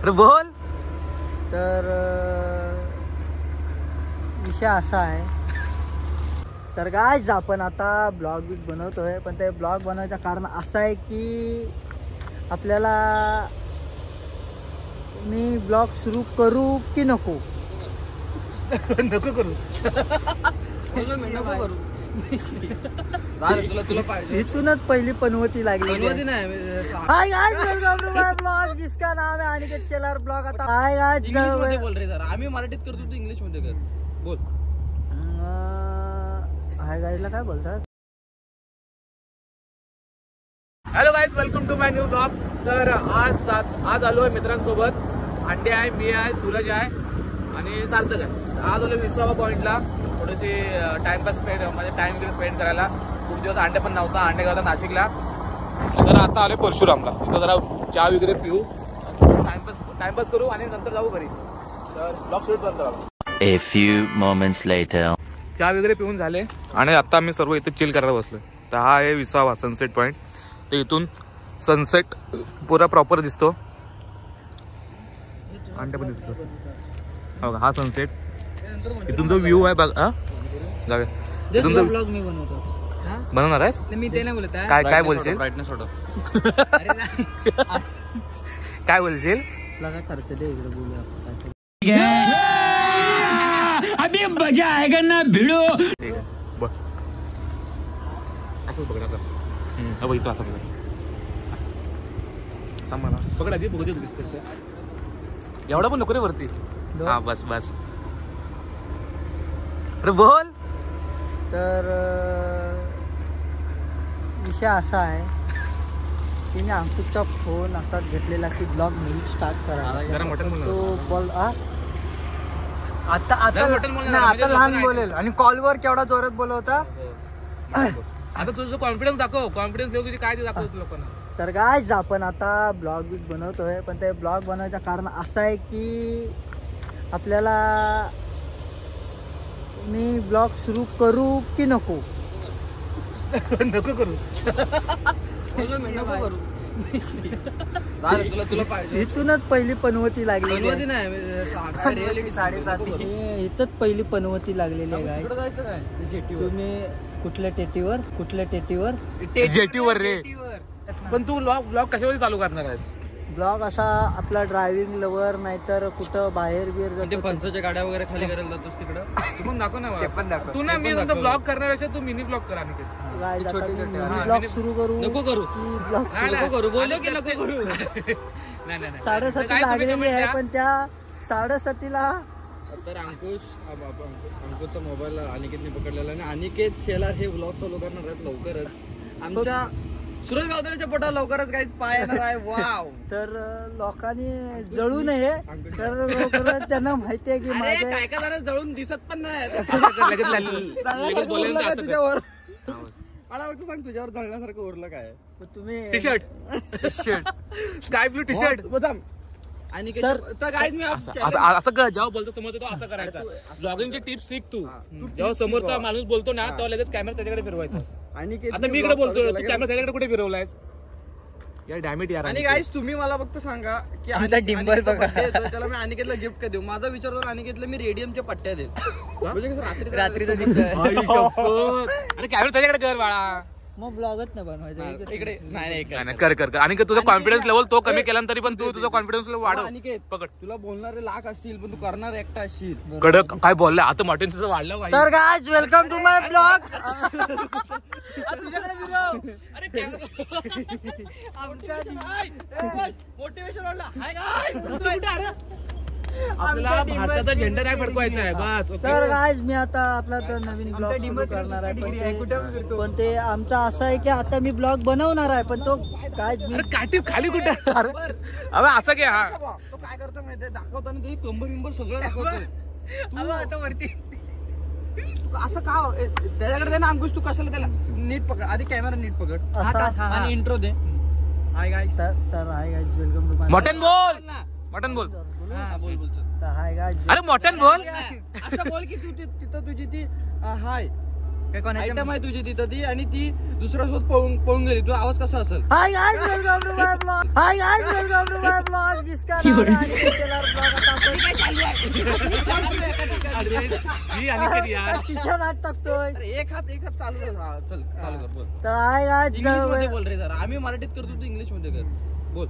अरे बोल. तर विषय असा आहे, तर गाईज आपण आता ब्लॉग बिग बनवतोय, पण ते ब्लॉग बनवायचं कारण असं आहे की आपल्याला मी ब्लॉग सुरू करू की नको. नको करू. नको करू. तुला पाहिजे इथूनच पहिली पनवती लागली. Hi guys, welcome to my blog जिसका नाम है अनिकेत शेलार ब्लॉग. आता हाय गाइस, इंग्लिश मध्ये बोल रे जरा. आम्ही मराठीत करतो, तू इंग्लिश मध्ये कर. बोल. हाय गाइसला काय बोलतात? Hello guys, welcome to my new blog. तर आज आलो आहे मित्रांसोबत. अंडे आहे, मी आहे, सूरज आहे आणि सार्थक आहे. आज आलो 20वा पॉईंटला थोडीशी टाइमपास म्हणजे टाइम वगैरे स्पेंड करायला. खूप दिवस अंडे पण नव्हता, अंडे करता नाशिकला. तर आता आलोय परशुरामला. तिथं जरा चहा वगैरे पिऊ, टाइमपास करू आणि नंतर जाऊ घरी. तर ब्लॉग शूट करतो. A few moments later. चहा वगैरे पिऊन झाले आणि आता आम्ही सर्व इथे चिल करायला बसलोय. तर हा आहे 20वा सनसेट पॉईंट. तर इथून सनसेट पुरा प्रॉपर दिसतो. अंडे पण दिसतो हो का, हा सनसेट. इथून जो व्ह्यू आहे बघ. जाऊया इथून जो ब्लॉग मी बनवतो. बनवणार आहेस? मी ते नाही बोलत आहे. काय बोलशील? ब्राईटनेस वाढव. काय बोलशील? काय खर्च दे, इकडे बोलूया आपण. अभी मजा आएगा ना भिड़ो. ठीक आहे बघ, असंच बघ असं. बघ इथं असं बघ. मला पकड आधी बघू दे दिसते. एवढा पण नको रे वरती. हा बस बस. अरे बोल. तर विषय असा आहे की मी अंकुशचा फोन असाच घेतलेला की ब्लॉग मी स्टार्ट करायला. तो बोल आता लहान बोलेल आणि कॉलवर केवढा जोरात बोलवता. आता तुझं कॉन्फिडन्स दाखव. कॉन्फिडन्स देऊ तुझी काय ते दाखव लोकांना. तर गाईज आपण आता ब्लॉग बिग बनवतोय, पण ते ब्लॉग बनवायचं कारण असं आहे की आपल्याला मी ब्लॉग सुरू करू की नको. नको करू. नको करू. तुला पाहिजे इथूनच पहिली पनवती लागलेली आहे. रिअलिटी 7:30. इथंच पहिली पनवती लागलेली आहे गाय. जायचं काय तुम्ही कुठल्या टेटीवर जेटीवर रे. पण तू ब्लॉग कशावर चालू करणार आहेस? ब्लॉग असा आपला ड्रायव्हिंग लवर, नाहीतर कुठं बाहेर बिर जातो. पंचाच्या गाड्या वगैरे खाली करायला जातोस तिकडं. तू पण दाखव ना. तू ना मी ब्लॉग करण्यापेक्षा तू मिनी ब्लॉग कर. आणि ब्लॉग सुरू करू नको करू. ब्लॉग नको करू. बोललो की नको करू. नाही 7:30 लागलेली आहे, पण त्या 7:30ला तर अंकुशचा मोबाईल अनिकेतने पकडलेला आणि अनिकेत शेलार हे ब्लॉग चालू करणार आहेत लवकरच. आमच्या सुरेश गावदेवीच्या पोटावर लवकरच काही पाय येणार आहे. वाव. तर लोकांनी जळू नये, तर लवकरच त्यांना माहिती आहे की माझ्या काय जरा जळून दिसत पण नाही. तुझ्यावर मला फक्त सांग, तुझ्यावर जळण्यासारखं उरलं काय? तुम्ही T shirt sky blue T shirt. आणि तर असं कर. जेव्हा बोलतो समोर तो असं करायचा. ब्लॉगिंगची टिप्स शिक तू. जेव्हा समोरचा माणूस बोलतो ना तेव्हा लगेच कॅमेरा त्याच्याकडे फिरवायचा. आता मी इकडे बोलतोय, तू कॅमेरा त्याच्याकडे कुठे फिरवलायस? यार डॅमेट यार. आणि गाईस तुम्ही मला फक्त सांगा की आमचा डिंबर बघा. त्याला मी अनिकेतला गिफ्ट काय देऊ? माझा विचार करून अनिकेतला मी रेडियमच्या पट्ट्या देईल. म्हणजे कसं रात्रीचा दिवस. अरे कॅमेरा त्याच्याकडे कर बाळा. मग ब्लॉगच नाही बनवायचं इकडे. नाही कर. आणि तुझा कॉन्फिडन्स लेवल तो कमी केला तरी पण तू तुझा कॉन्फिडन्स लेवल वाढव. अनिकेत पकड. तुला बोलणारे लाख असतील पण तू करणार एकटा असशील. कडक काय बोललाय आता. मॉटेन तुझं वाढलं पाहिजे. तर guys, welcome to my blog. तुझ्याकडे फिरव. अरे मोटिवेशन वाढला. आपल्याला भारताचा झेंडा नाही फडकवायचा आहे बस. तर गाईज, मी आता आपला नवीन ब्लॉग सुरू करणार आहे, पण ते आमचा असं आहे की आता मी ब्लॉग बनवणार आहे, पण तो काय काठी खाली कुठे? अरे असं काय? हा तो काय करतो माहितीये, दाखवताना ते कंबर बिंबर सगळं दाखवतोय. असं वरती असं का? त्याच्याकडे दे ना अंकुश. तू कशाला त्याला नीट पकड. आधी कॅमेरा नीट पकड आणि इंट्रो दे. Hi guys. तर hi guys, welcome to my. Mutton बोल. बोल. तर हाय गाईज. अरे मटन बोल. असं बोल की तू तिथं तुझी ती हाय आयटम आहे तुझी तिथं ती आणि ती दुसऱ्यासोबत पळून गेली. तुझा आवाज कसा असेल? Hi guys welcome to my blog. Hi guys welcome to my blog जिसका नाम है अनिकेत शेलार ब्लॉग. आता अनिकेत यार खिशात हात टाकतोय. अरे एक हात चालू कर. चल चालू कर बोल. तर हाय गाइस इंग्लिश मध्ये बोल रे जरा. आम्ही मराठीत करतो तू इंग्लिश मध्ये कर. बोल.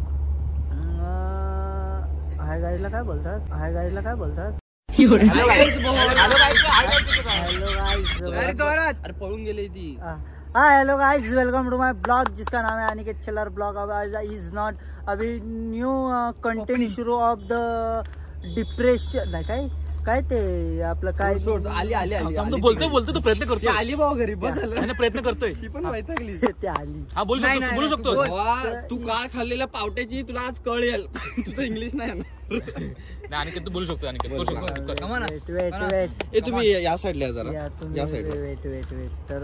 हाय गाइसला काय बोलतात? हाय गाइसला काय बोलतात? Hello guys. अरे पळून गेली ती. हाँ hello guys welcome to my blog जिसका नाम है Aniket Shelar blog. Is not अभी न्यू कंटेंट शुरू ऑफ द डिप्रेशन नाही काय ते आपलं काय बोलतो तो प्रयत्न करतो. आली भाऊ घरी बस झालं. प्रयत्न करतोय. ती पण माहिती ते आली. हा बोलू शकतो. तू काळ खाल्लेल्या पावट्याची तुला आज कळेल. तुझं इंग्लिश नाही ना. अनिकेत तू बोलू शकतो. अनिकेत बोलू शकतो. वेट ए तुम्ही या साईडला या जरा. या साईडला. वेट तर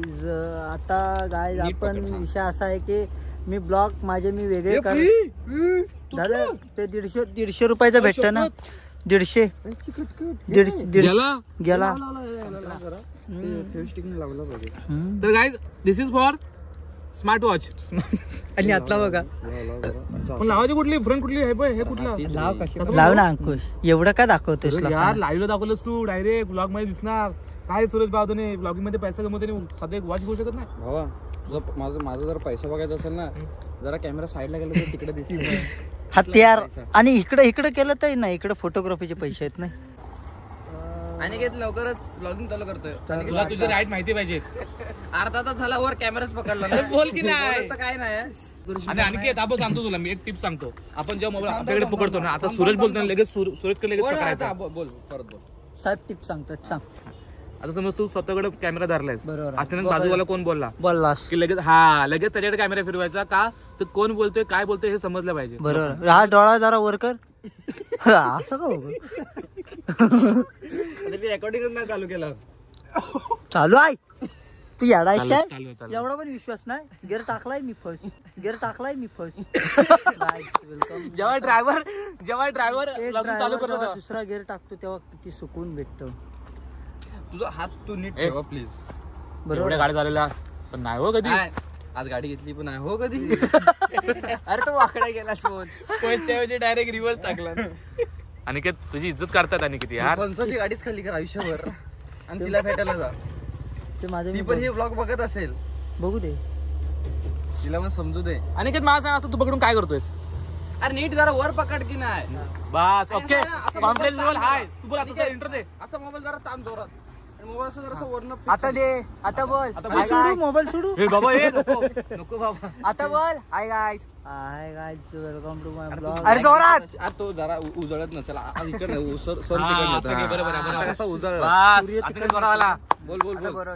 इज आता गाइस आपण विषय असा आहे की मी ब्लॉग माझे मी वेगळे झालं ते 150 रुपयाचं भेटतं ना. 150 गेला. तर guys this is for smart watch. आणि आतला बघा पण लावायची कुठली फ्रंट कुठली हे कुठला लाव ना अंकुश. एवढं काय दाखवतोस यार लाईव्ह दाखवलंस तू डायरेक्ट ब्लॉग मध्ये दिसणार. काय सूरज बावधने ब्लॉगिंग मध्ये पैसा कमवते सध्या एक वॉच घेऊ शकत नाही. भावा माझा जर पैसा बघायचा असेल ना जरा कॅमेरा साईडला गेला तर तिकडे दिसेल. हत्यार आणि इकडे केलं तर नाही. इकडे फोटोग्राफीचे पैसे आहेत नाही. अनिकेत लवकरच ब्लॉगिंग चालू करतोय. तुला तुझी राईट माहिती पाहिजे. अर्धा तास झाला वर कॅमेराच पकडला ना. बोल की नाही. काय नाही. आणि अनिकेत आपण सांगतो तुला मी एक टिप सांगतो. आपण जेव्हा मोबाईल आपल्याकडे पकडतो ना आता सूरज बोलतो लगेच सूरजकडे लगेच पकडायचा. बोल परत बोल. साहेब टिप सांगतात सांग. आता समज तू स्वतःकडे कॅमेरा धरलायस. बरोबर. अचानक बाजूवाला कोण बोललास की लगेच त्याच्याकडे कॅमेरा फिरवायचा का तर कोण बोलतोय काय बोलतोय हे समजलं पाहिजे. बरोबर. हा डोळा जरा वर कर. असं का रेकॉर्डिंग नाही चालू केलं. चालू आहे. तू याडायस काय चालू. एवढा पण विश्वास नाही. गिअर टाकलाय मी फर्स्ट. जेव्हा ड्रायव्हर चालू करतो दुसरा गिअर टाकतो तेव्हा किती सुकून भेटतो. तुझा हात तू नीट ठेवा प्लीज. बरोबर गाडी झालेला पण नाही हो कधी. आज गाडी घेतली पण नाही हो कधी. अरे तो वाकडा गेला फोन. डायरेक्ट रिव्हर्स टाकला. अनिकेत तुझी इज्जत करतात अनिकेत यार. पंचाची गाडीच खाली कर आयुष्यभर आणि तिला भेटायला जा. ते माझे ती पण हे ब्लॉग बघत असेल. बघू दे. तिला पण समजू दे. अनिकेत मला सांग असं तू पकडून काय करतोयस. अरे नीट जरा वर पकड की नाही. बस ओके कॉन्फिडन्स लेवल हाय. तू बोल आता इंटर दे. असा मोबाईल जरा ताम जोरात. मोबाईल असं जरा वरनं आता दे. आता बोल. सोडू मोबाईल सोडू. हे बाबा हे नको बाबा. आता बोल. Hi guys welcome to my blog. अरे जोरात. तो जरा उजळत नसेल. इकडे बोल.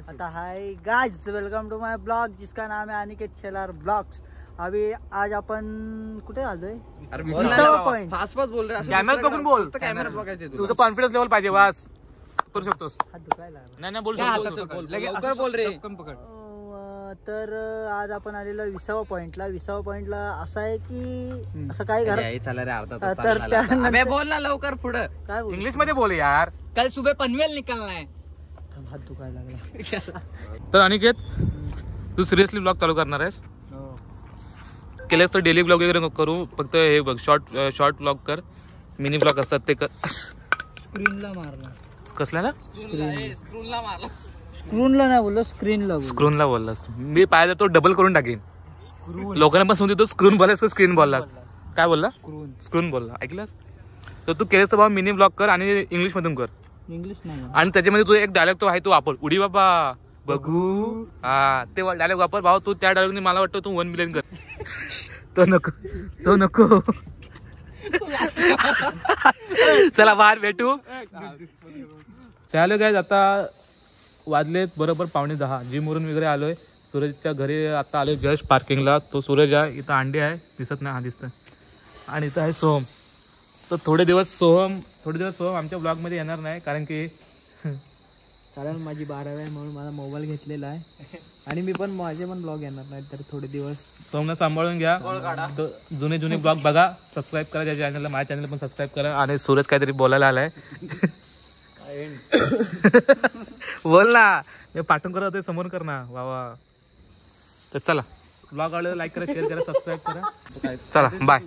आता hi guys welcome to my blog जिसका नाम है अनिकेत शेलार ब्लॉग्स. अभी आज आपण कुठे आलोय. पॉइंट फास्ट बोल रे. कॅमेरा बघून बोल. कॅमेरा बघायचे तुझं कॉन्फिडन्स लेवल पाहिजे वास करू शकतोस. हात दुखायला लागला. नाही बोलू शकतो. लवकर बोल रे. तर आज आपण आलेलो 20व्या पॉइंटला असं आहे की असं काय घरात तर त्यानंतर बोल ना लवकर पुढं. काय बोलू? इंग्लिश मध्ये बोल यार. कल सुबह पनवेल निकलना है. हात दुखायला लागला. तर अनिकेत तू सिरियसली ब्लॉग चालू करणार आहेस. केलेस तर डेली ब्लॉग वगैरे करू. फक्त हे बघ शॉर्ट ब्लॉग कर. मिनी ब्लॉग असतात ते कर. स्क्रीनला मारला. कसल्याला स्क्रूनला मारला. स्क्रूनला नाही बोललो स्क्रीनला. स्क्रूनला बोललास. मी पाहिजे तो डबल करून टाकेन. लोकांना पण समजतो स्क्रून बोललास का स्क्रीन बोलला. काय बोलला. स्क्रून बोलला. ऐकलास तर तू केलेस तर बाबा मिनी ब्लॉग कर आणि इंग्लिश मधून कर. इंग्लिश नाही आणि त्याच्यामध्ये तुझा एक डायलॉग तो आहे तो वापर. उडी बाबा बघू. ते डायलॉग वापर भाऊ. तू त्या डायलॉगने मला वाटतं तू 1 मिलियन कर. तो नको चला बाहेर भेटू. त्याला काय आता वाजलेत बरोबर 9:45. जिम वरून वगैरे आलोय. सूरजच्या घरी आता आलोय जस्ट पार्किंगला. तो सूरज आहे. इथं अंडे आहे दिसत नाही. हा दिसतंय. आणि इथं आहे सोहम. तर थोडे दिवस सोहम आमच्या ब्लॉग मध्ये येणार नाही कारण माझी 12वी आहे म्हणून मला मोबाईल घेतलेला आहे. आणि मी पण माझे पण ब्लॉग येणार नाही तर थोडे दिवस सोहमला सांभाळून घ्या. जुने ब्लॉग बघा. सबस्क्राईब करा त्या चॅनलला. माझ्या चॅनल पण सबस्क्राईब करा. आणि सूरज काहीतरी बोलायला आलाय. बोल ना मी पाठवून करत होते समोर कर ना वा. तर चला ब्लॉग आवडला लाईक करा शेअर करा सबस्क्राईब करा चला बाय.